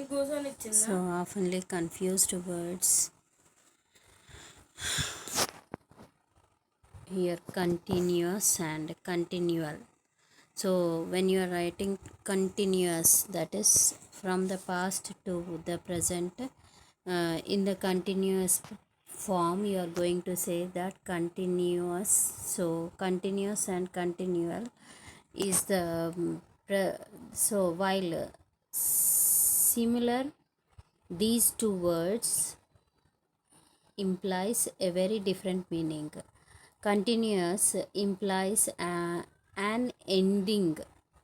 So oftenly confused words here, continuous and continual. So when you are writing continuous, that is from the past to the present, in the continuous form you are going to say that continuous. So continuous and continual is the so while similar, these two words implies a very different meaning. Continuous implies an ending,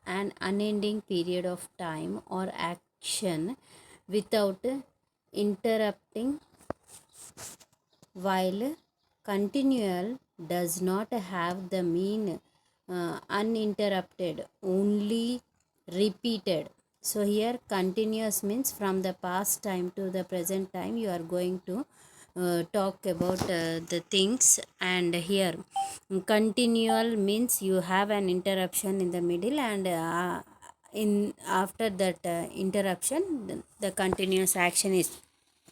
an unending period of time or action without interrupting, while continual does not have the mean uninterrupted, only repeated. So here continuous means from the past time to the present time you are going to talk about the things, and here continual means you have an interruption in the middle, and in after that interruption the continuous action is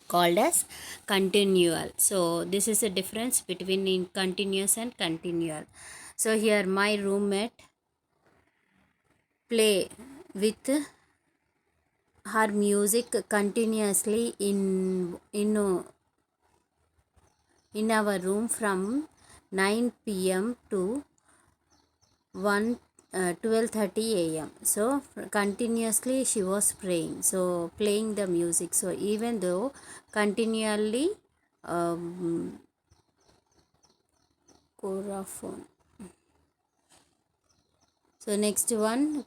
called as continual. So this is a difference between in continuous and continual. So here my roommate play with her music continuously in our room from 9 p.m. to 12:30 a.m. So continuously she was praying, so playing the music. So even though continually Coraphone. So next one,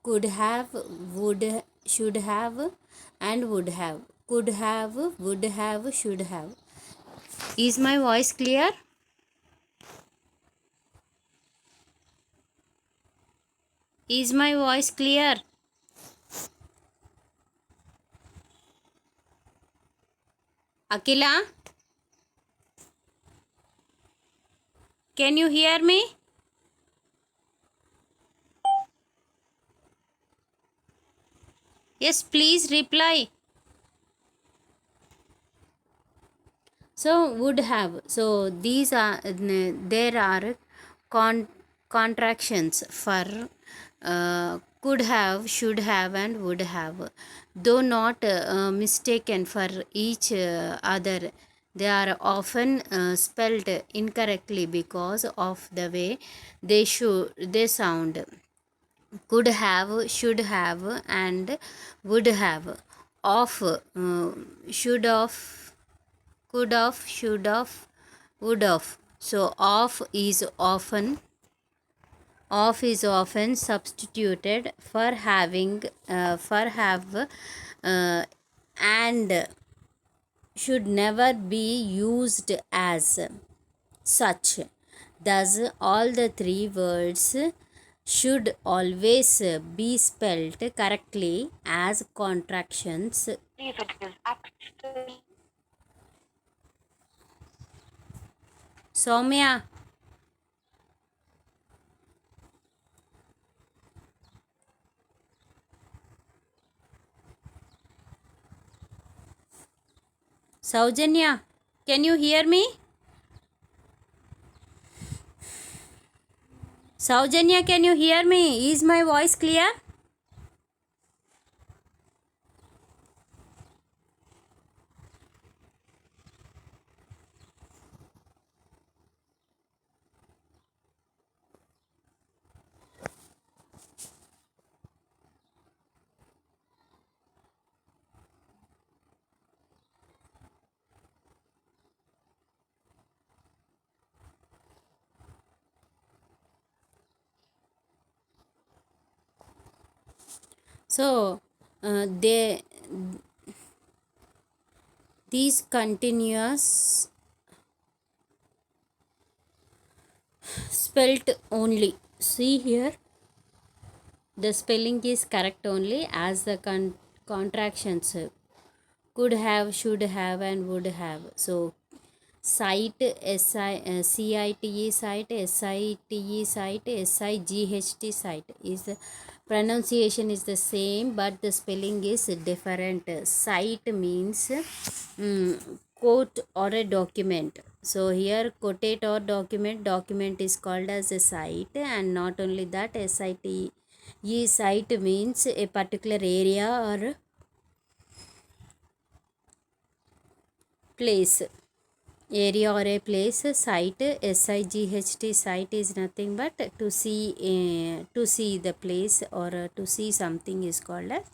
could have, would, should have, and would have. Could have, would have, should have. Is my voice clear? Is my voice clear? Akila? Can you hear me? Yes, please reply. So would have. So these are there are contractions for could have, should have, and would have, though not mistaken for each other. They are often spelled incorrectly because of the way they sound. Could have, should have, and would have. Of, should have, could have, should have, would have. So of is often substituted for having, for have, and should never be used as such. Thus, all the three words should always be spelled correctly as contractions. Soumya, Saujanya, can you hear me? Saujanya, can you hear me? Is my voice clear? So, these continuous spelt only. See here, the spelling is correct only as the contractions could have, should have, and would have. So site, CITE site, SITE site, SIGHT site is pronunciation is the same but the spelling is different. Site means quote or a document. So here quotate or document is called as a site. And not only that, site means a particular area or place, area or a place. Site, sight, site is nothing but to see the place or to see something is called as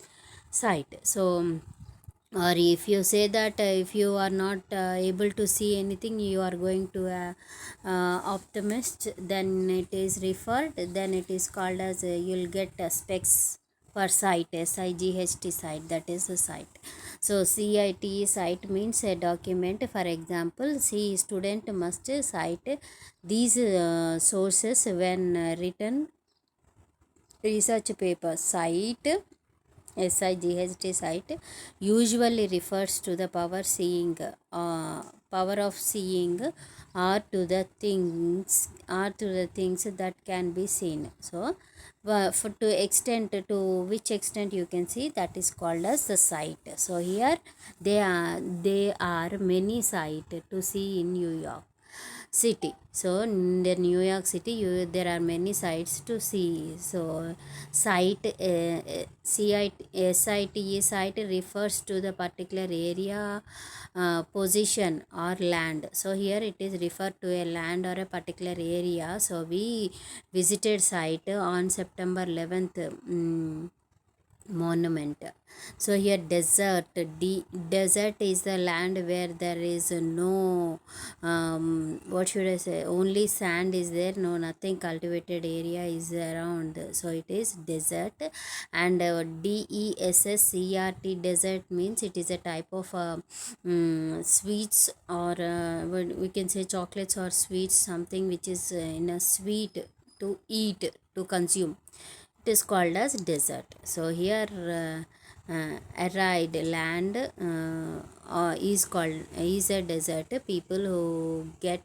site. So or if you say that if you are not able to see anything, you are going to a optimist, then it is referred, then it is called as you'll get specs for site, sight, site, that is the site. So cite, site means a document. For example, see, student must cite these sources when written research paper. Site, sight, usually refers to the power of seeing, or to the things that can be seen. So for to which extent you can see, that is called as the sight. So here they are many sight to see in New York City. So in the New York City, there are many sites to see. So site, site refers to the particular area, position or land. So here it is referred to a land or a particular area. So we visited site on September 11th, monument. So here desert is the land where there is no what should I say, only sand is there, no nothing cultivated area is around. So it is desert. And DESSCRT, desert means it is a type of sweets, or we can say chocolates or sweets, something which is in a sweet to eat, to consume. It is called as desert. So here arid land is a desert. People who get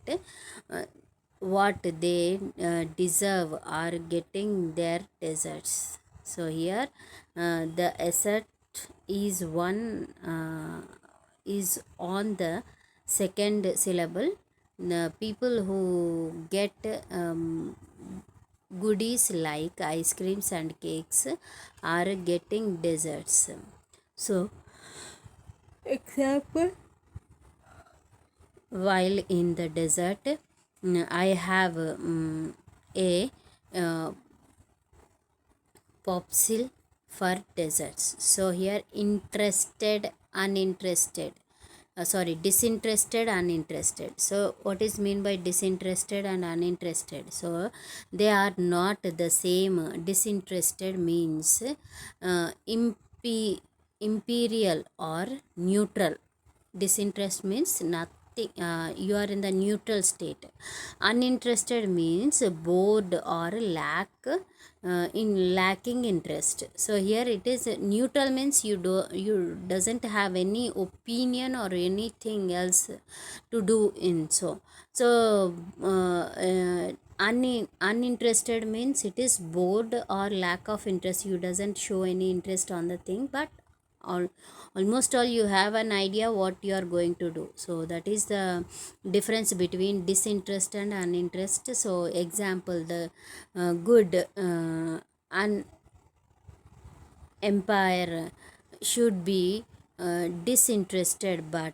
what they deserve are getting their deserts. So here the asset is one is on the second syllable. The people who get goodies like ice creams and cakes are getting desserts. So example, while in the desert, I have a popsicle for desserts. So here interested, uninterested, disinterested, uninterested. So what is mean by disinterested and uninterested? So they are not the same. Disinterested means imperial or neutral. Disinterest means nothing, you are in the neutral state. Uninterested means bored or lacking interest. So here it is neutral means you doesn't have any opinion or anything else to do in. So uninterested means it is bored or lack of interest, you doesn't show any interest on the thing, but almost all you have an idea what you are going to do. So that is the difference between disinterest and uninterest. So example, the good empire should be disinterested, but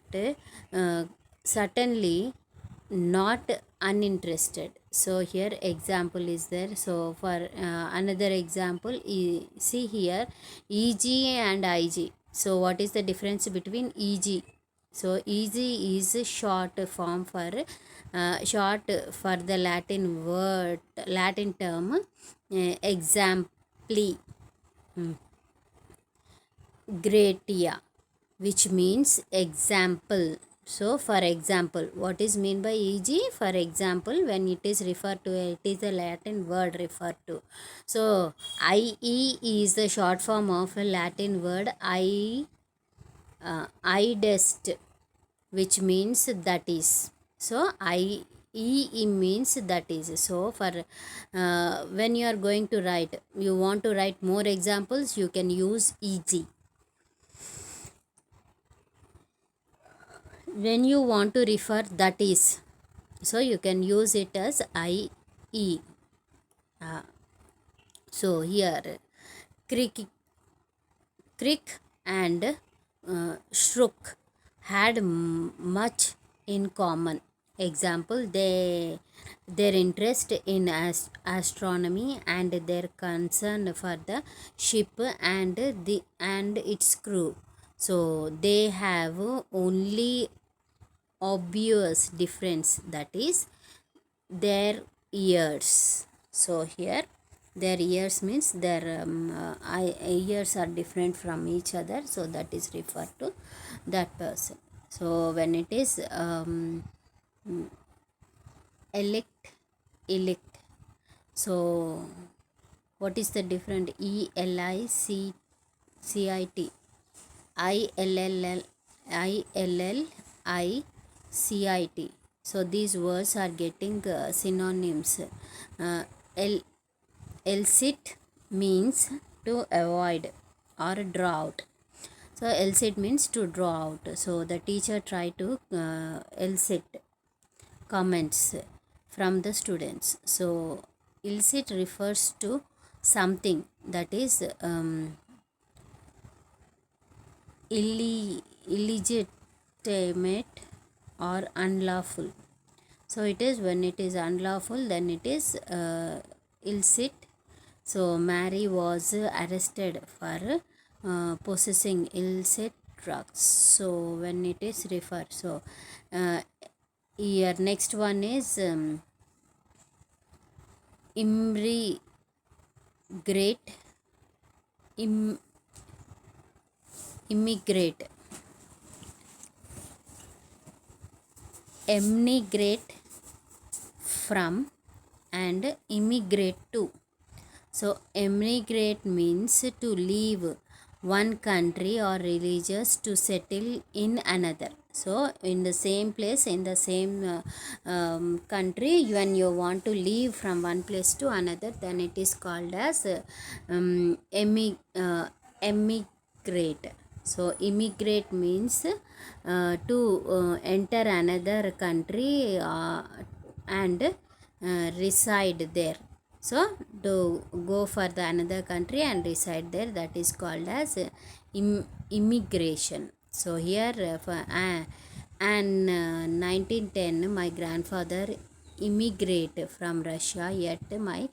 certainly not uninterested. So here example is there. So for another example, see here EG and IG. So what is the difference between EG? So EG is short form for the Latin term exempli gratia, which means example. So for example, what is mean by EG? For example, when it is referred to, it is a Latin word referred to. So IE is the short form of a Latin word idest, which means that is. So E means that is. So for when you are going to write, you want to write more examples, you can use EG. When you want to refer, that is, so you can use it as IE. So here crick and shrook had much in common. Example, their interest in astronomy and their concern for the ship and its crew. So they have only obvious difference, that is their ears. So here their ears means their ears are different from each other, so that is referred to that person. So when it is elect, so what is the different? ELICIT, ILLICIT. So these words are getting synonyms. Elicit means to avoid or draw out. So elicit means to draw out. So the teacher tried to elicit comments from the students. So illicit refers to something that is illegitimate or unlawful. So it is when it is unlawful, then it is illicit. So Mary was arrested for possessing illicit drugs. So when it is referred, so here next one is immigrate, immigrate, emigrate from and immigrate to. So emigrate means to leave one country or religious to settle in another. So in the same place, in the same country, when you want to leave from one place to another, then it is called as emigrate. So immigrate means to enter another country and reside there. So to go for the another country and reside there, that is called as immigration. So here and 1910 my grandfather immigrate from Russia, yet many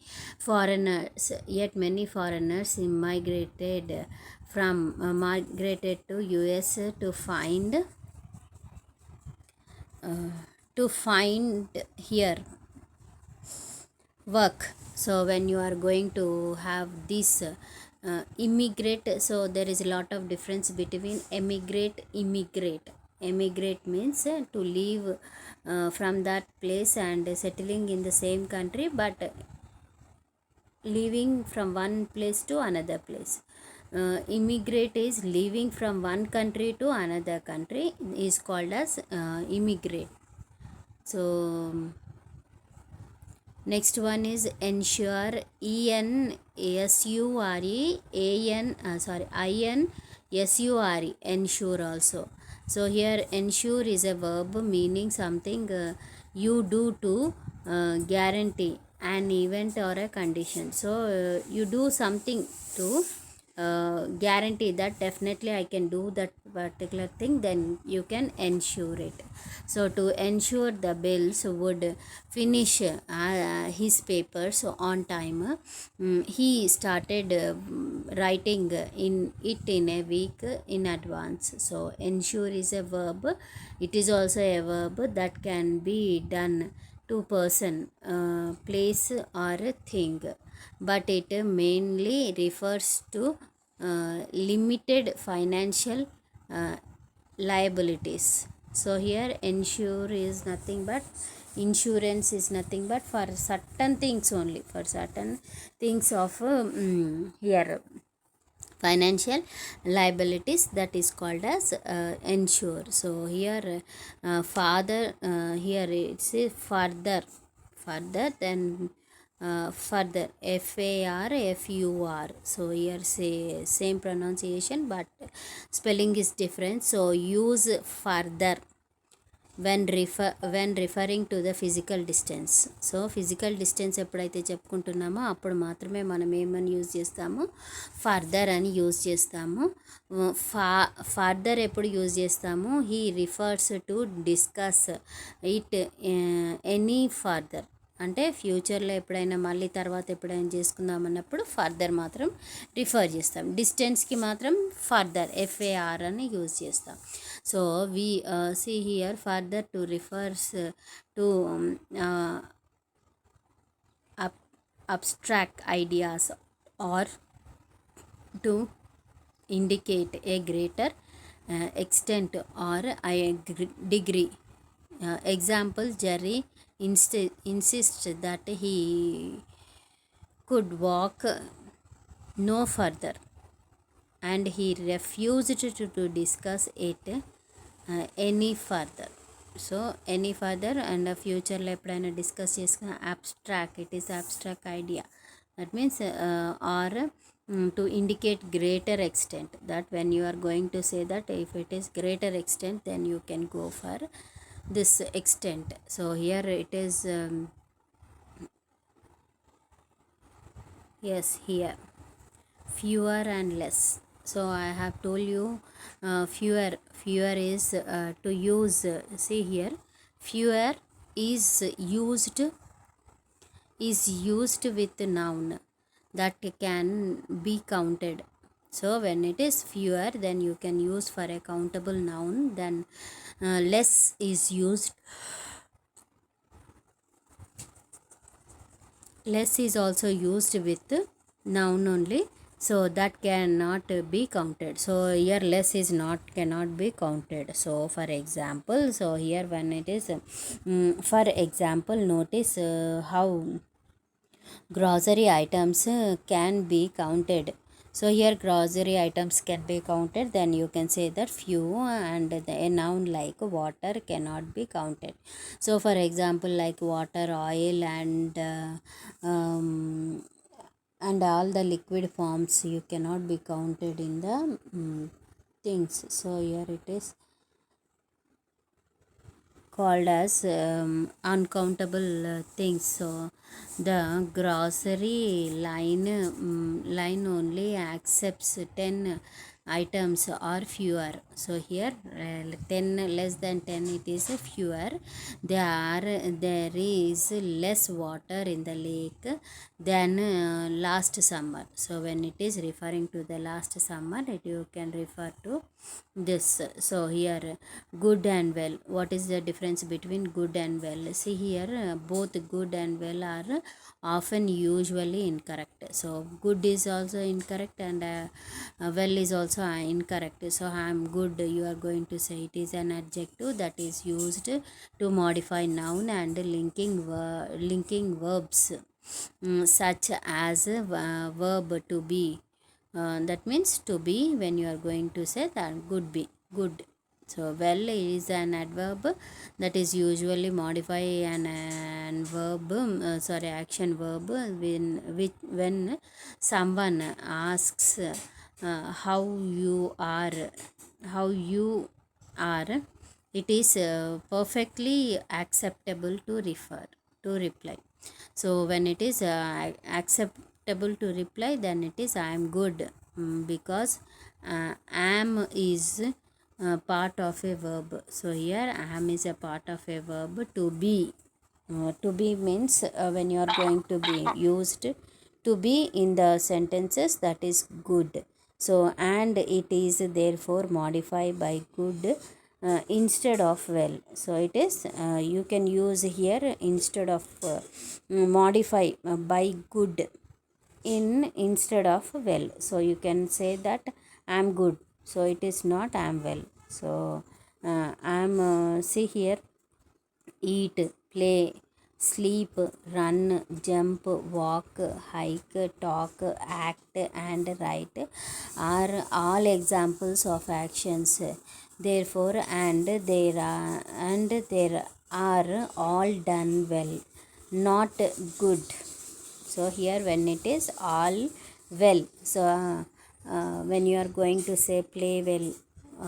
foreigners migrated to US to find here work. So when you are going to have this immigrate, so there is a lot of difference between immigrate. Emigrate means to leave from that place and settling in the same country, but leaving from one place to another place. Immigrate is leaving from one country to another country, is called as immigrate. So next one is ensure, INSURE, ensure also. So here ensure is a verb meaning something you do to guarantee an event or a condition. So you do something to guarantee that definitely I can do that particular thing, then you can ensure it. So to ensure the bills would finish his papers on time, he started writing in a week in advance. So ensure is a verb. It is also a verb that can be done to person, place or a thing, but it mainly refers to limited financial liabilities. So here ensure is nothing but, insurance is nothing but for certain things only, for certain things of here financial liabilities, that is called as insure. So here father, here it says further, further then further, FAR FUR. So here say same pronunciation but spelling is different. So use further when referring to the physical distance. So physical distance ఎప్పుడైతే చెప్పుకుంటున్నామో అప్పుడు మాత్రమే మనం ఏమని use చేస్తాము, further అని use చేస్తాము. Further ఎప్పుడు use చేస్తాము, he refers to discuss it any further, అంటే ఫ్యూచర్లో ఎప్పుడైనా మళ్ళీ తర్వాత ఎప్పుడైనా చేసుకుందాం అన్నప్పుడు ఫర్దర్ మాత్రం రిఫర్ చేస్తాం. డిస్టెన్స్కి మాత్రం ఫర్దర్ FAR అని యూజ్ చేస్తాం. So we see here further to refers to abstract ideas or to indicate a greater extent or a degree. Example, Jerry insists that he could walk no further and he refused to discuss it any further. So any further and ఫ్యూచర్లో ఎప్పుడైనా discuss చేసుకున్న abstract, it is abstract idea, that means or to indicate greater extent, that when you are going to say that if it is greater extent then you can go for this extent. So here it is yes, here fewer and less. So I have told you fewer is to use, see here fewer is used with noun that can be counted. So when it is fewer then you can use for a countable noun. Then less is used, less is also used with noun only, so that cannot be counted. So here less is cannot be counted. So for example, so here when it is for example, notice how grocery items can be counted. So here grocery items can be counted, then you can say that few, and a noun like water cannot be counted. So for example, like water, oil and all the liquid forms you cannot be counted in the things. So here it is called as uncountable things. So the grocery line only accepts 10 items or fewer. So here 10 less than 10 it is fewer. There is less water in the lake than last summer. So when it is referring to the last summer, you can refer to this. So here good and well, what is the difference between good and well? See here both good and well are often usually incorrect. So good is also incorrect and well is also incorrect. So I am good, you are going to say it is an adjective that is used to modify noun and linking verbs such as verb to be. That means to be, when you are going to say that good. So well is an adverb that is usually modify an verb, action verb when someone asks how you are, it is perfectly acceptable to reply. So when it is acceptable to reply, then it is I am good, because am is part of a verb. So here am is a part of a verb. To be means when you are going to be used to be in the sentences, that is good. So and it is therefore modified by good instead of well. So it is you can use here instead of modify by good instead of well. So you can say that I am good, so it is not I am well. So I am see here eat, play, sleep, run, jump, walk, hike, talk, act, and write are all examples of actions. Therefore, and there are all done well, not good. So here when it is all well, so when you are going to say play well,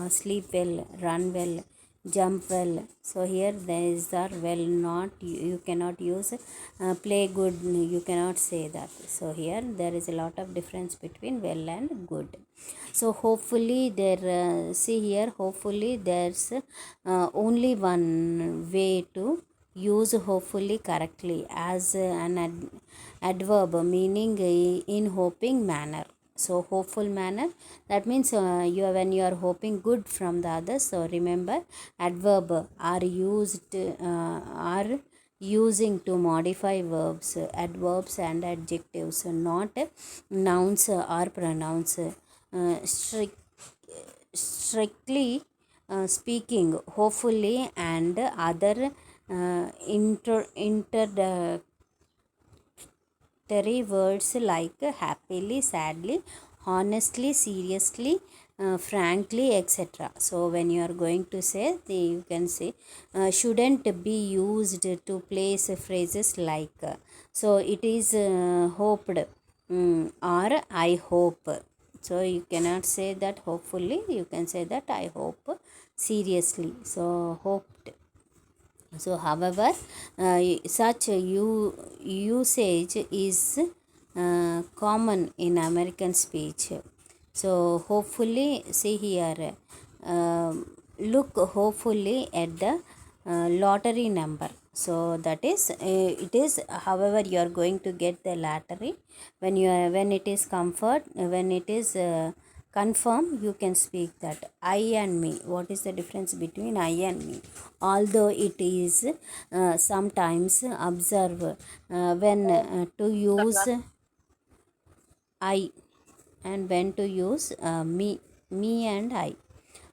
sleep well, run well, jump well, so here these are well, not you cannot use play good, you cannot say that. So here there is a lot of difference between well and good. So hopefully there see here, hopefully there's only one way to use hopefully correctly as an adverb meaning in hoping manner. So hopeful manner, that means when you are hoping good from the others, so remember adverb are used are using to modify verbs, adverbs and adjectives, not nouns or pronouns. Strictly speaking, hopefully and other introductory words like happily, sadly, honestly, seriously, frankly, etc. So when you are going to say, you can say shouldn't be used to place phrases like so it is hoped, or I hope. So you cannot say that hopefully, you can say that I hope seriously. So hoped. So however such usage is common in American speech. So hopefully, see here, look hopefully at the lottery number. So that is it is, however you are going to get the lottery when you are, when it is comfort, when it is confirm, you can speak that I and me. What is the difference between I and me? Although it is sometimes observe when to use I and when to use me and I.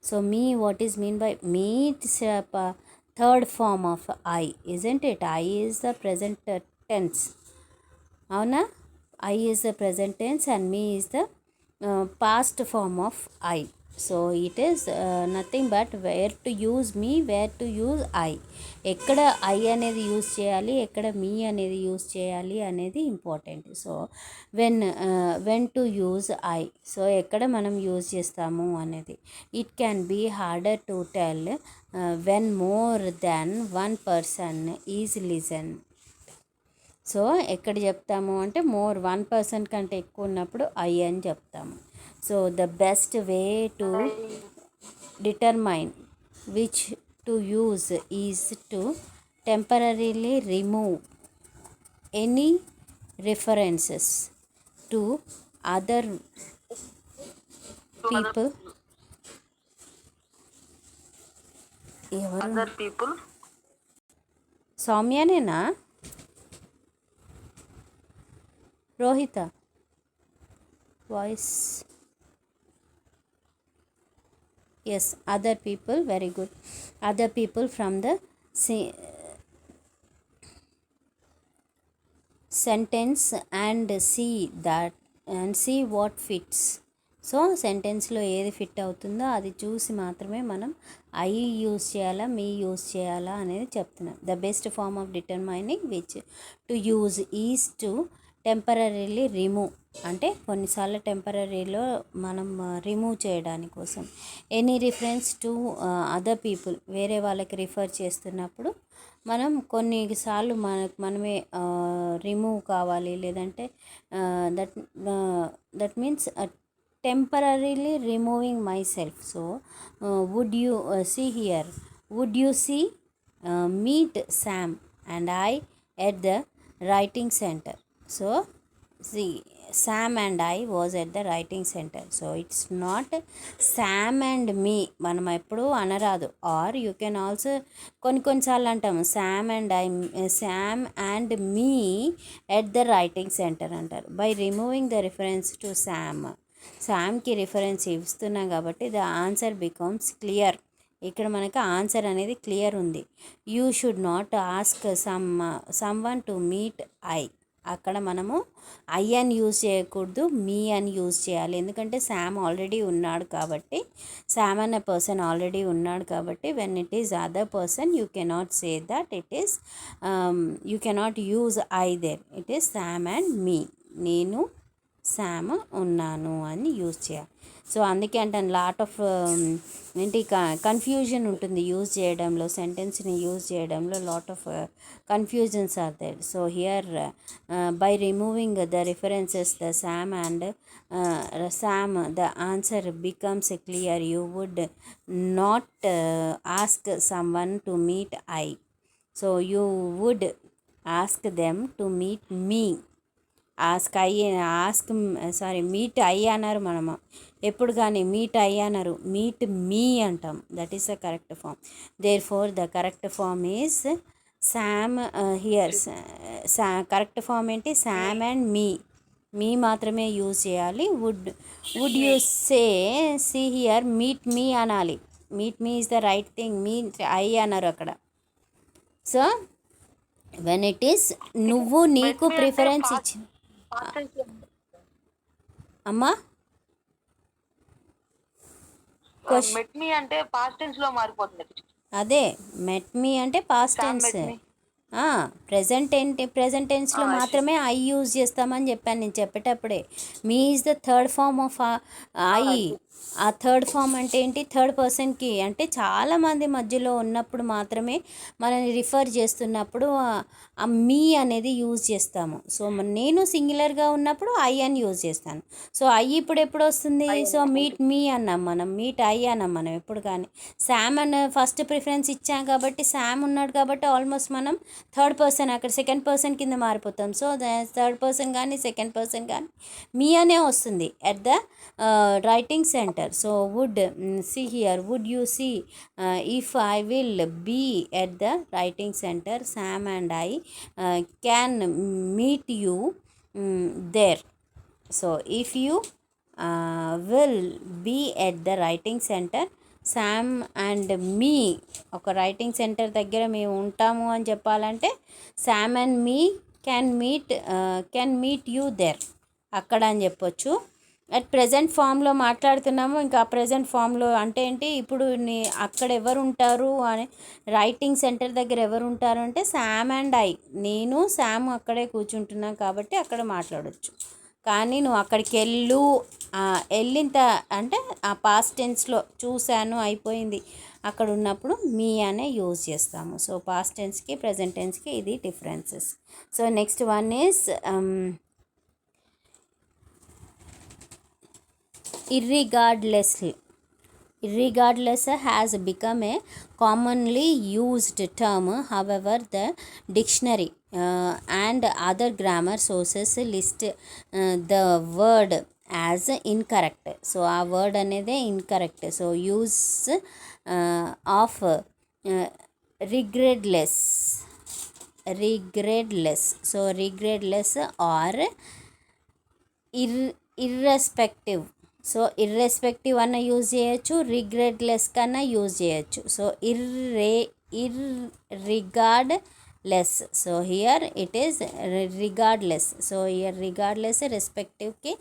So me, what is mean by me? It's a third form of I, isn't it? I is the present tense. Avana? I is the present tense and me is the past form of I. So it is nothing but where to use me, where to use I. ఎక్కడ I అనేది use చేయాలి, ఎక్కడ me అనేది use చేయాలి అనేది important. So when to use I, so ఎక్కడ మనం use చేస్తాము అనేది. It can be harder to tell when more than one person is listen. So ఎక్కడ చెప్తాము అంటే మోర్, 1% కంటే ఎక్కువ ఉన్నప్పుడు ఐ అని చెప్తాము. So the best way to determine which to use is to temporarily remove any references to other people. ఎవరు? సౌమ్యనేనా? Rohitha voice. Yes, other people, very good. Other people from the sentence and see what fits. సో సెంటెన్స్లో ఏది fit అవుతుందో అది చూసి మాత్రమే మనం ఐ యూజ్ చేయాలా, మీ యూజ్ చేయాలా అనేది చెప్తున్నాం. The best form of determining which to use is to temporarily remove, అంటే కొన్నిసార్లు టెంపరరీలో మనం రిమూవ్ చేయడానికి కోసం. Any reference to other people, వేరే వాళ్ళకి రిఫర్ చేస్తున్నప్పుడు మనం కొన్నిసార్లు మనమే రిమూవ్ కావాలి, లేదంటే that means temporarily removing myself. So would you see here, would you see meet Sam and I at the writing center. So see, Sam and I was at the writing center. So it's not Sam and me, మనం ఎప్పుడు అనరాదు. Or you can also కొన్నిసార్లు అంటాము Sam and me at the writing center అంటారు. By removing the reference to శామ్కి reference ఇస్తున్నాం కాబట్టి the answer becomes clear. ఇక్కడ మనకి ఆన్సర్ అనేది క్లియర్ ఉంది. You should not ask someone to meet I. అక్కడ మనము ఐ అని యూజ్ చేయకూడదు, మీ అని యూజ్ చేయాలి. ఎందుకంటే శామ్ ఆల్రెడీ ఉన్నాడు కాబట్టి, శామ్ అనే పర్సన్ ఆల్రెడీ ఉన్నాడు కాబట్టి when it is other person you cannot say that it is, you cannot use I there. It is Sam and me. నేను శామ్ ఉన్నాను అని యూజ్ చేయాలి. సో అందుకే అంటాను లాట్ ఆఫ్ ఏంటి కన్ఫ్యూజన్ ఉంటుంది యూజ్ చేయడంలో, సెంటెన్స్ని యూజ్ చేయడంలో lot of confusions are there. So here by removing the references the Sam and Sam the answer becomes clear. You would not ask someone to meet I. So you would ask them to meet me. Meet I అన్నారు మనము ఎప్పుడు కానీ, meet I అన్నారు, meet me అంటాం. That is the correct form. Therefore the correct form is Sam. Here correct form ఏంటి? Sam and me. Me మాత్రమే use చేయాలి. Would you see here meet me అనాలి. Meet me is the right thing. Me I అన్నారు అక్కడ. So when it is నువ్వు నీకు preference ఇచ్చి అమ్మా మెట్ మీ అంటే పాస్ట్ టెన్స్ లో మారిపోతుంది. అదే మెట్ మీ అంటే పాస్ట్ టెన్స్. ప్రెజెంట్ టెన్స్లో మాత్రమే ఐ యూజ్ చేస్తామని చెప్పాను నేను చెప్పేటప్పుడే. Me is the third form of I. ఆ థర్డ్ ఫామ్ అంటే ఏంటి? థర్డ్ పర్సన్కి అంటే చాలామంది మధ్యలో ఉన్నప్పుడు మాత్రమే మనని రిఫర్ చేస్తున్నప్పుడు ఆ మీ అనేది యూజ్ చేస్తాము. సో నేను సింగులర్గా ఉన్నప్పుడు ఐ అని యూజ్ చేస్తాను. సో ఐ ఇప్పుడు ఎప్పుడు వస్తుంది? సో మీట్ మీ అన్నాం మనం, మీట్ ఐ అన్నాం మనం ఎప్పుడు కానీ. శామ్ అని ఫస్ట్ ప్రిఫరెన్స్ ఇచ్చాం కాబట్టి, శామ్ ఉన్నాడు కాబట్టి ఆల్మోస్ట్ మనం థర్డ్ పర్సన్ అక్కడ సెకండ్ పర్సన్ కింద మారిపోతాం. సో థర్డ్ పర్సన్ కానీ సెకండ్ పర్సన్ కానీ మీ అనే వస్తుంది at the writing centre. So see here, would you see if I will be at the writing center, Sam and I can meet you there. So if you will be at the writing center, Sam and me ఒక writing center దగ్గర మేము ఉంటాము అని చెప్పాలంటే Sam and me can meet you there అక్కడ అని చెప్పొచ్చు. At present ఫామ్లో మాట్లాడుతున్నాము. ఇంకా ప్రజెంట్ ఫామ్లో అంటే ఏంటి? ఇప్పుడు అక్కడ ఎవరు ఉంటారు అని, రైటింగ్ సెంటర్ దగ్గర ఎవరు ఉంటారు అంటే శామ్ అండ్ ఐ. నేను శామ్ అక్కడే కూర్చుంటున్నాం కాబట్టి అక్కడ మాట్లాడవచ్చు. కానీ నువ్వు అక్కడికి వెళ్ళిన అంటే ఆ పాస్ట్ టెన్స్లో చూశాను అయిపోయింది అక్కడ ఉన్నప్పుడు మీ అనే యూజ్ చేస్తాము. సో పాస్ట్ టెన్స్కి ప్రజెంట్ టెన్స్కి ఇది differences. So next one is irregardless has become a commonly used term. However, the dictionary and other grammar sources list the word as incorrect. So ఆ వర్డ్ అనేది incorrect. So use of regardless. So regardless or irrespective. So irrespective అన్న use చేయొచ్చు, regardless కన్నా use చేయొచ్చు. So irregardless. So here it is regardless. So here regardless రెస్పెక్టివ్కి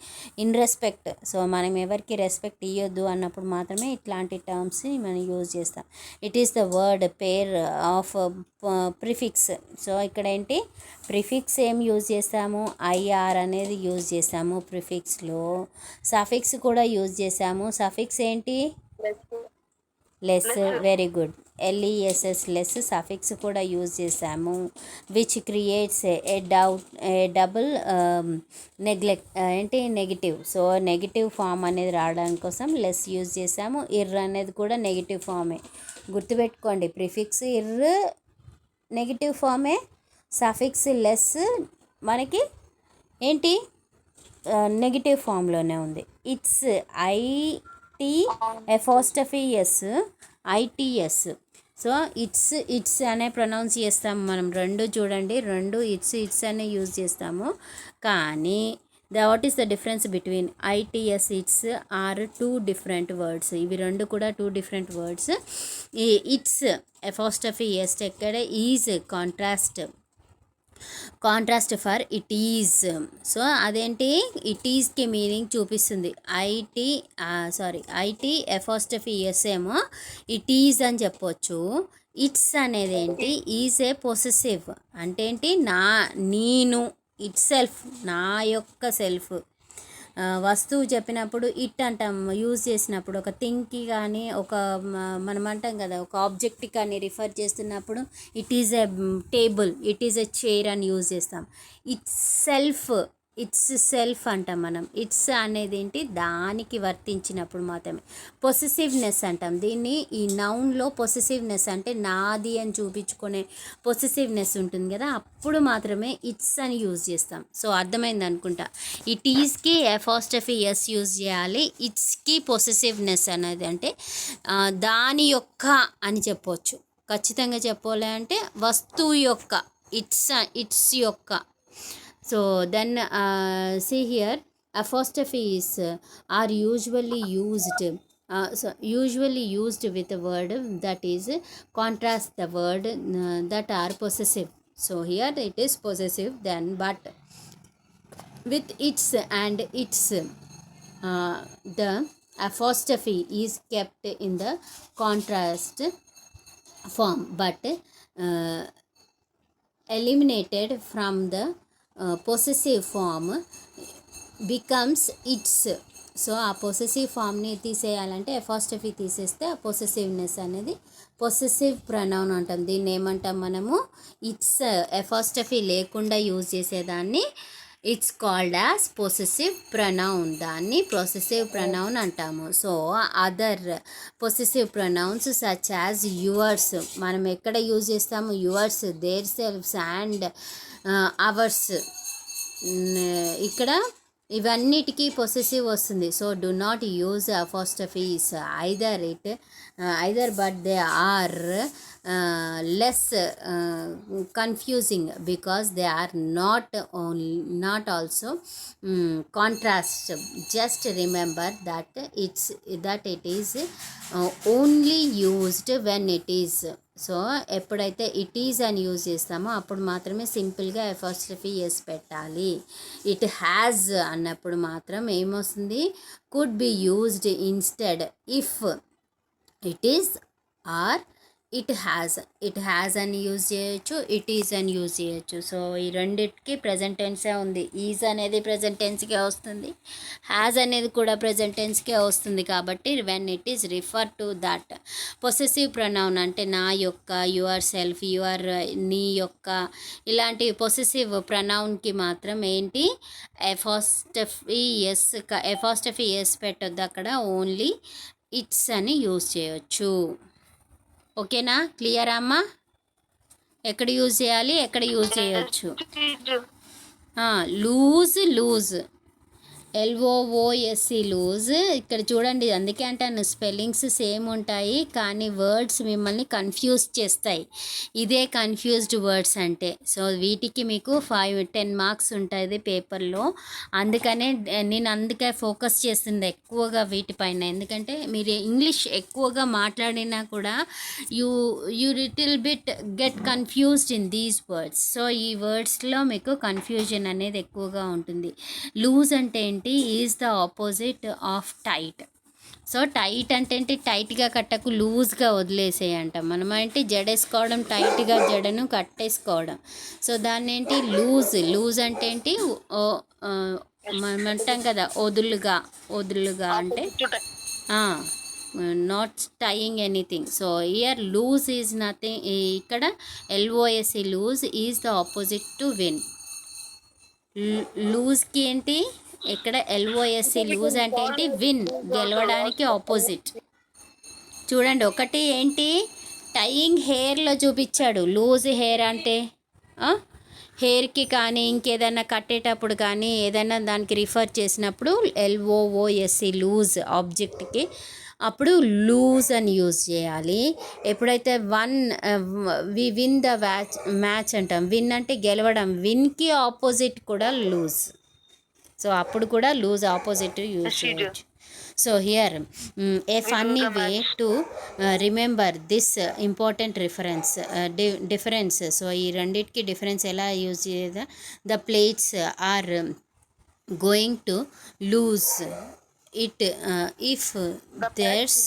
in respect. So మనం ఎవరికి respect ఇవ్వద్దు అన్నప్పుడు మాత్రమే ఇట్లాంటి టర్మ్స్ని మనం యూజ్ చేస్తాం. It is the word pair of prefix. So ఇక్కడ ఏంటి? ప్రిఫిక్స్ ఏం యూజ్ చేస్తాము? ఐఆర్ అనేది యూజ్ చేస్తాము ప్రిఫిక్స్లో. సఫిక్స్ కూడా యూజ్ చేసాము. సఫిక్స్ ఏంటి? Less. Very good. LESS less suffix కూడా యూజ్ చేసాము. Which creates a double negative. So negative form అనేది రావడానికి కోసం లెస్ యూజ్ చేసాము. అనేది కూడా నెగిటివ్ ఫామే, గుర్తుపెట్టుకోండి. ప్రిఫిక్స్ నెగిటివ్ ఫామే, సఫిక్స్ లెస్ మనకి ఏంటి నెగిటివ్ ఫామ్లోనే ఉంది. It's ITS. సో ఇట్స్ అనే ప్రొనౌన్స్ చేస్తాము మనం. రెండు చూడండి, రెండు ఇట్స్ అనే యూజ్ చేస్తాము. కానీ what is the difference between ITS it's are two different words. ఇవి రెండు కూడా టూ డిఫరెంట్ వర్డ్స్. ఈ ఇట్స్ అపోస్ట్రఫీ ఎస్ ఎక్కడ is contrast for it is. So అదేంటి ఇట్ ఈజ్కి మీనింగ్ చూపిస్తుంది. ఐటీ అపోస్ట్రఫీ ఎస్ ఏమో ఇట్ ఈజ్ అని చెప్పొచ్చు. ఇట్స్ అనేది ఏంటి ఈజ్ ఏ పొసెసివ్ అంటే ఏంటి నేను ఇట్ సెల్ఫ్ నా యొక్క సెల్ఫ్ వస్తువు చెప్పినప్పుడు ఇట్ అంటాం యూజ్ చేసినప్పుడు ఒక థింగ్కి కానీ ఒక మనం అంటాం కదా ఒక ఆబ్జెక్ట్కి కానీ రిఫర్ చేస్తున్నప్పుడు it is a table it is a chair అని యూజ్ చేస్తాం. ఇట్స్ సెల్ఫ్ అంటాం మనం. ఇట్స్ అనేది ఏంటి దానికి వర్తించినప్పుడు మాత్రమే. పొసెసివ్నెస్ అంటాం దీన్ని. ఈ నౌన్లో పొసెసివ్నెస్ అంటే నాది అని చూపించుకునే పొసెసివ్నెస్ ఉంటుంది కదా, అప్పుడు మాత్రమే ఇట్స్ అని యూజ్ చేస్తాం. సో అర్థమైంది అనుకుంటా. ఇట్ ఈజ్కి అపోస్ట్రఫీ ఎస్ యూజ్ చేయాలి. ఇట్స్కి పొసెసివ్నెస్ అనేది అంటే దాని యొక్క అని చెప్పవచ్చు. ఖచ్చితంగా చెప్పాలి అంటే వస్తువు యొక్క ఇట్స్ యొక్క. So then see here apostrophes are usually used with a word that is contrast the word that are possessive. So here it is possessive then, but with its and its the apostrophe is kept in the contrast form but eliminated from the possessive form becomes its. So ఆ possessive ఫామ్ని తీసేయాలంటే apostrophe తీసేస్తే ఆ possessiveness అనేది possessive pronoun అంటాం. దీన్ని ఏమంటాం మనము ఇట్స్ అపోస్ట్రఫీ లేకుండా యూజ్ చేసేదాన్ని it's called as possessive pronoun. దాన్ని పొసెసివ్ ప్రొనౌన్ అంటాము. So other possessive pronouns such as yours మనం ఎక్కడ యూజ్ చేస్తాము? Yours, their selves and ours. ఇక్కడ ఇవన్నిటికీ పొసెసివ్ వస్తుంది. So do not use apostrophes either but they are less confusing because they are not also contrast. Just remember that it is only used when it is. So ఎప్పుడైతే it is అని use చేస్తామో అప్పుడు మాత్రమే సింపుల్గా apostrophe S పెట్టాలి. It has అన్నప్పుడు మాత్రం ఏమొస్తుంది? Could be used instead if it is or it has అని యూజ్ చేయొచ్చు, ఇట్ ఈజ్ అని యూజ్ చేయొచ్చు. సో ఈ రెండిటికి ప్రజెంట్ టెన్సే ఉంది. ఈజ్ అనేది ప్రజెంట్ టెన్స్కే వస్తుంది, హ్యాజ్ అనేది కూడా ప్రజెంట్ టెన్స్కే వస్తుంది. కాబట్టి when it is refer to that possessive pronoun అంటే నా యొక్క, యువర్ సెల్ఫ్, యువర్ నీ యొక్క, ఇలాంటి పొసెసివ్ ప్రొనౌన్కి మాత్రం ఏంటి అపోస్ట్రఫీ ఎస్ పెట్టొద్దు. అక్కడ ఓన్లీ ఇట్స్ అని యూజ్ చేయొచ్చు. ఓకేనా? క్లియరా అమ్మా? ఎక్కడ యూజ్ చేయాలి, ఎక్కడ యూజ్ చేయొచ్చు? Loose LOOSE loose. ఇక్కడ చూడండి, అందుకే అంటాను స్పెల్లింగ్స్ సేమ్ ఉంటాయి కానీ వర్డ్స్ మిమ్మల్ని కన్ఫ్యూజ్ చేస్తాయి. ఇదే కన్ఫ్యూజ్డ్ వర్డ్స్ అంటే. సో వీటికి మీకు 5-10 మార్క్స్ ఉంటుంది పేపర్లో. అందుకే ఫోకస్ చేస్తుంది ఎక్కువగా వీటిపైన. ఎందుకంటే మీరు ఇంగ్లీష్ ఎక్కువగా మాట్లాడినా కూడా you little bit get confused in these words. So ఈ వర్డ్స్లో మీకు కన్ఫ్యూజన్ అనేది ఎక్కువగా ఉంటుంది. లూజ్ అంటే ఏంటి? Is the opposite of tight. So tight అంటే ఏంటి? టైట్గా కట్టకు, లూజ్గా వదిలేసేయంట. మనం ఏంటి జడేసుకోవడం, టైట్గా జడను కట్టేసుకోవడం. సో దాన్ని ఏంటి లూజ్ అంటే ఏంటి? మనం అంటాం కదా వదులుగా అంటే not tying anything. So here loose is nothing. ఇక్కడ LOSE lose is the opposite to win. లూజ్కి ఏంటి? ఇక్కడ LOSE లూజ్ అంటే ఏంటి? విన్, గెలవడానికి ఆపోజిట్. చూడండి, ఒకటి ఏంటి టైయింగ్ హెయిర్లో చూపించాడు. లూజ్ హెయిర్ అంటే హెయిర్కి కానీ ఇంకేదైనా కట్టేటప్పుడు కానీ ఏదైనా దానికి రిఫర్ చేసినప్పుడు LOOSE లూజ్ ఆబ్జెక్ట్కి అప్పుడు లూజ్ అని యూజ్ చేయాలి. ఎప్పుడైతే వి విన్ ద మ్యాచ్ అంటాం. విన్ అంటే గెలవడం, విన్కి ఆపోజిట్ కూడా లూజ్. సో అప్పుడు కూడా lose opposite use Yes, she do. చేయొచ్చు. So here a funny the way to remember this important difference. So ఈ రెండిటికి డిఫరెన్స్ ఎలా యూజ్ చేయదా, the plates are going to lose it if there's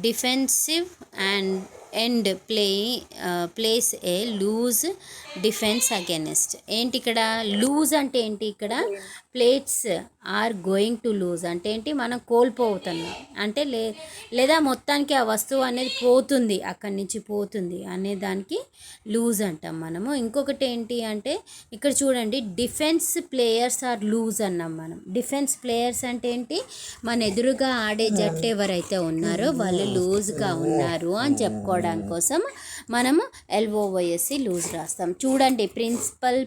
defensive and plays a loose defence against. ఏంటి ఇక్కడ loose అంటే ఏంటి, ఇక్కడ plates are going to lose అంటే ఏంటి, మనం కోల్పోతున్నాం అంటే లేదా మొత్తానికి ఆ వస్తువు అనేది పోతుంది, అక్కడి నుంచి పోతుంది అనే దానికి లూజ్ అంటాం మనము. ఇంకొకటి ఏంటి అంటే ఇక్కడ చూడండి, డిఫెన్స్ ప్లేయర్స్ ఆర్ లూజ్ అన్నాం మనం. డిఫెన్స్ ప్లేయర్స్ అంటే ఏంటి, మన ఎదురుగా ఆడే జట్టు ఎవరైతే ఉన్నారో వాళ్ళు లూజ్గా ఉన్నారు అని చెప్పుకోవడానికి కోసం మనము ఎల్ఓవైఎస్సి లూజ్ రాస్తాం. చూడండి, ప్రిన్సిపల్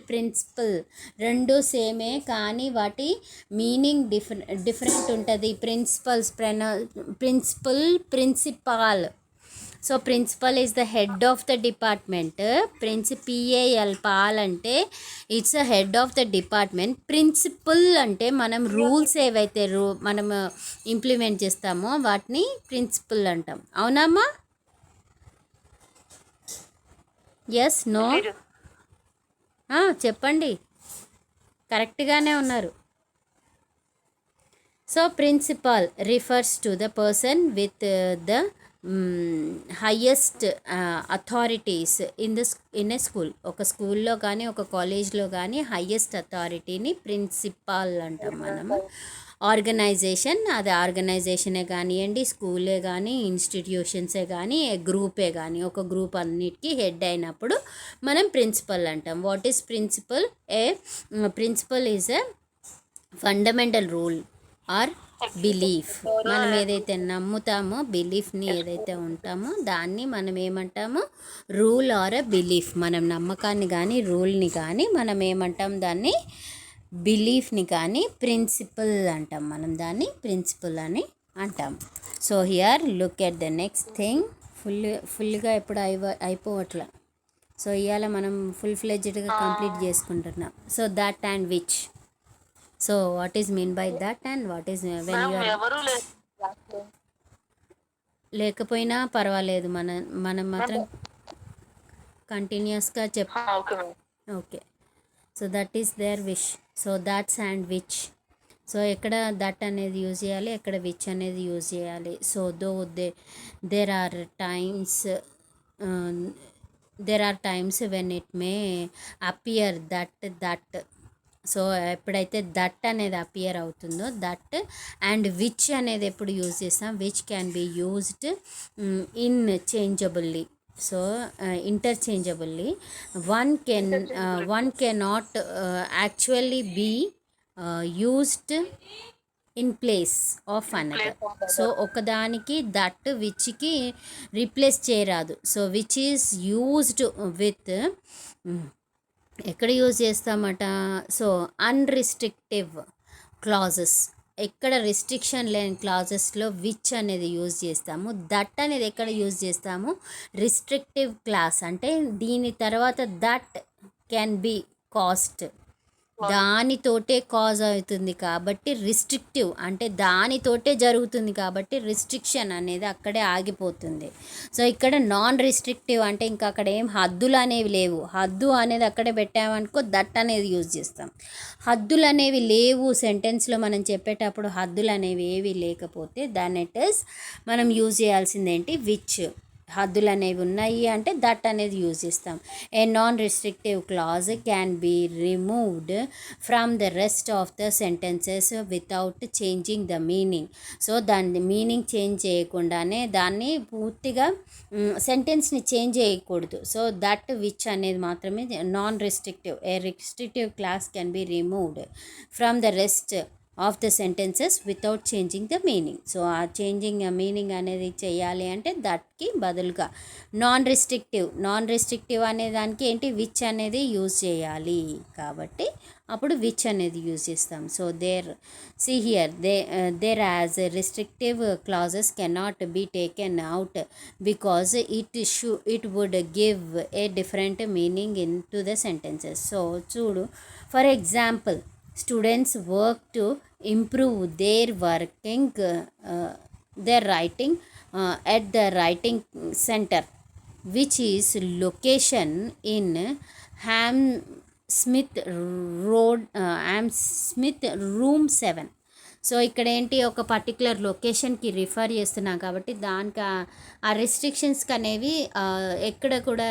రెండు సేమే కానీ వాటి మీనింగ్ డిఫరెంట్ ఉంటుంది. Principal. So principal is the head of the department. P A L pal అంటే it's a head of the department. Principle అంటే మనం రూల్స్ ఏవైతే మనం ఇంప్లిమెంట్ చేస్తామో వాటిని ప్రిన్సిపల్ అంటాం. అవునమ్మా? Yes, no? చెప్పండి, కరెక్ట్గానే ఉన్నారు. So principal refers to the person with the highest authorities in a school. ఒక స్కూల్లో కానీ ఒక కాలేజ్లో కానీ హయ్యెస్ట్ అథారిటీని ప్రిన్సిపాల్ అంటాం మనము. ఆర్గనైజేషన్, అది ఆర్గనైజేషనే కానివ్వండి, స్కూలే కానీ, ఇన్స్టిట్యూషన్సే కానీ, గ్రూపే కానీ, ఒక గ్రూప్ అన్నిటికీ హెడ్ అయినప్పుడు మనం ప్రిన్సిపల్ అంటాం. What is principle? Principle is a fundamental rule or belief. మనం ఏదైతే నమ్ముతామో, బిలీఫ్ని ఏదైతే ఉంటామో దాన్ని మనం ఏమంటాము, రూల్ ఆర్ ఎ బిలీఫ్. మనం నమ్మకాన్ని కానీ రూల్ని కానీ మనం ఏమంటాం, దాన్ని బిలీఫ్ని కానీ ప్రిన్సిపల్ అంటాం. మనం దాన్ని ప్రిన్సిపల్ అని అంటాం. So here look at the next thing. ఫుల్గా ఎప్పుడు అయిపోవట్లా. సో ఇవాళ మనం ఫుల్ ఫ్లెడ్జ్డ్గా కంప్లీట్ చేసుకుంటున్నాం. So that and which. So what is mean by that and what is when you are. లేకపోయినా పర్వాలేదు, మనం మాత్రం కంటిన్యూస్గా okay. So that is their wish. So that's and which. So ఎక్కడ దట్ అనేది యూజ్ చేయాలి, ఎక్కడ విచ్ అనేది యూజ్ చేయాలి. So there are times when it May appear that. So ఎప్పుడైతే దట్ అనేది అపియర్ అవుతుందో, దట్ అండ్ విచ్ అనేది ఎప్పుడు యూజ్ చేస్తాం, which can be used interchangeably. So interchangeably, one cannot actually be used in place of another. So ఒకదానికి that విచ్కి replace చేయరాదు. So which is used with, ఎక్కడ use చేస్తామట, so unrestrictive clauses. ఎక్కడ restriction లేని క్లాజెస్లో which అనేది use చేస్తాము. దట్ అనేది ఎక్కడ యూజ్ చేస్తాము, రిస్ట్రిక్టివ్ క్లాస్ అంటే దీని తర్వాత దట్ క్యాన్ బి కాస్ట్, దానితోటే కాజ్ అవుతుంది కాబట్టి రిస్ట్రిక్టివ్ అంటే దానితోటే జరుగుతుంది కాబట్టి రిస్ట్రిక్షన్ అనేది అక్కడే ఆగిపోతుంది. సో ఇక్కడ నాన్ రిస్ట్రిక్టివ్ అంటే ఇంకా అక్కడ ఏం హద్దులు అనేవి లేవు. హద్దు అనేది అక్కడే పెట్టామనుకో దట్ అనేది యూజ్ చేస్తాం. హద్దులు అనేవి లేవు సెంటెన్స్లో మనం చెప్పేటప్పుడు, హద్దులు అనేవి ఏవి లేకపోతే దాని ఇస్ మనం యూజ్ చేయాల్సింది ఏంటి, విచ్. హద్దులు అనేవి ఉన్నాయి అంటే దట్ అనేది యూజ్ చేస్తాం. A non restrictive clause can be removed from the rest of the sentences without changing the meaning. So దాని మీనింగ్ చేంజ్ చేయకుండానే దాన్ని పూర్తిగా సెంటెన్స్ని చేంజ్ చేయకూడదు. సో దట్ విచ్ అనేది మాత్రమే non restrictive. A restrictive clause can be removed from the rest of the sentences without changing the meaning. So ఆ changing meaning అనేది చేయాలి అంటే దట్కి బదులుగా నాన్ రిస్ట్రిక్టివ్ అనే దానికి ఏంటి, విచ్ అనేది యూజ్ చేయాలి కాబట్టి అప్పుడు విచ్ అనేది యూజ్ చేస్తాం. So see here, there as restrictive clauses cannot be taken out because it would give a different meaning into the sentences. So చూడు, for example students work to improve their working their writing at the writing center, which is location in Hammersmith Road, Hammersmith room 7. So ఇక్కడ ఏంటి, ఒక particular లొకేషన్కి refer చేస్తున్నాం కాబట్టి దానికి ఆ రెస్ట్రిక్షన్స్కి అనేవి ఎక్కడ కూడా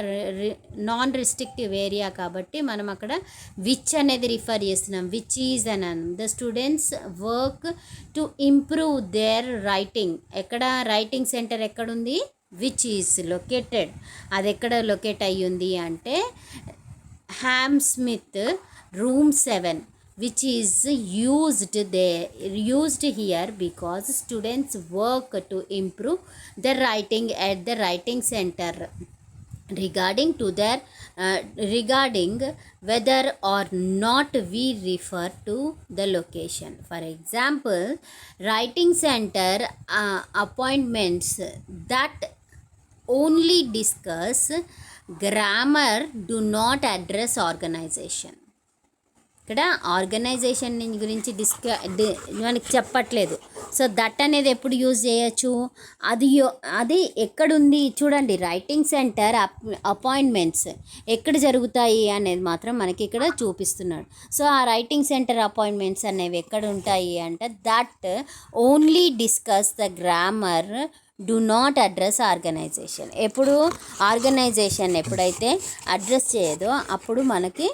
నాన్ రెస్ట్రిక్టివ్ ఏరియా కాబట్టి మనం అక్కడ విచ్ అనేది రిఫర్ చేస్తున్నాం. విచ్ ఈజ్ అని the students work to improve their writing. ఎక్కడ రైటింగ్ సెంటర్ ఎక్కడుంది, విచ్ ఈజ్ లొకేటెడ్, అది ఎక్కడ లొకేట్ అయ్యి ఉంది అంటే Hammersmith room 7, which is used here because students work to improve their writing at the writing center regarding whether or not we refer to the location. For example, writing center appointments that only discuss grammar do not address organization. ఇక్కడ organisation గురించి మనకి చెప్పట్లేదు. So that అనేది ఎప్పుడు use చేయొచ్చు, అది ఎక్కడుంది చూడండి. రైటింగ్ సెంటర్ అపాయింట్మెంట్స్ ఎక్కడ జరుగుతాయి అనేది మాత్రం మనకి ఇక్కడ చూపిస్తున్నాడు. సో ఆ రైటింగ్ సెంటర్ అపాయింట్మెంట్స్ అనేవి ఎక్కడ ఉంటాయి అంటే that only discuss the grammar do not address organisation. ఎప్పుడు ఆర్గనైజేషన్ ఎప్పుడైతే అడ్రస్ చేయదో అప్పుడు మనకి